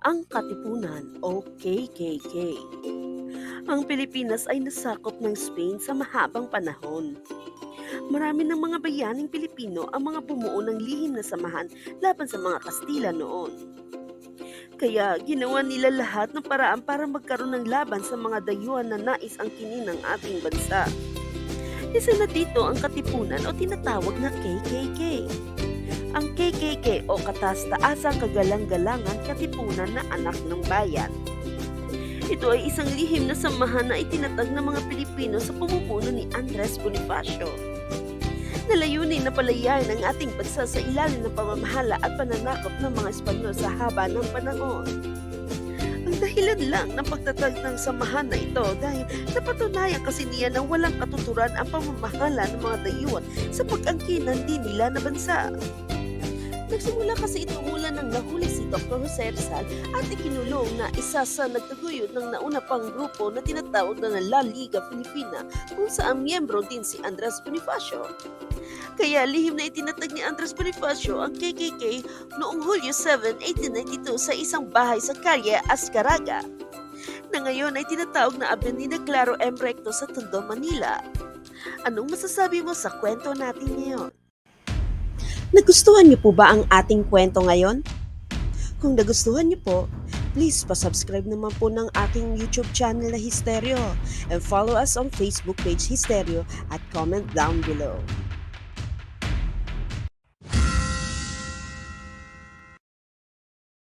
Ang Katipunan o KKK. Ang Pilipinas ay nasakop ng Spain sa mahabang panahon. Marami ng mga bayaning Pilipino ang mga bumuo ng lihim na samahan laban sa mga Kastila noon. Kaya ginawa nila lahat ng paraan para magkaroon ng laban sa mga dayuhan na nais angkinin ng ating bansa. Isa na dito ang Katipunan o tinatawag na KKK. Ang KKK o Kataas-Taasang Kagalang-galangan Katipunan na Anak ng Bayan. Ito ay isang lihim na samahan na itinatag ng mga Pilipino sa pamumuno ni Andres Bonifacio, na layunin na palayain ang ating bansa sa ilalim ng pamamahala at pananakop ng mga Espanyol sa haba ng panahon. Ang dahilan lang ng pagtatag ng samahan na ito dahil napatunayan kasi niya na walang katuturan ang pamamahala ng mga dayuhan sa pag-angkinan din nila na bansa. Nagsimula kasi ito mula nang nahuli si Dr. Jose Rizal at ikinulong na isa sa nagtaguyod ng nauna pang grupo na tinatawag na La Liga Filipina kung saan miyembro din si Andres Bonifacio. Kaya lihim na itinatag ni Andres Bonifacio ang KKK noong Hulyo 7, 1892 sa isang bahay sa Calle Azcaraga, na ngayon ay tinatawag na Avenida Claro M. Recto sa Tondo, Manila. Anong masasabi mo sa kwento natin ngayon? Nagustuhan niyo po ba ang ating kwento ngayon? Kung nagustuhan niyo po, please pa-subscribe naman po ng aking YouTube channel na Histeryo and follow us on Facebook page Histeryo at comment down below.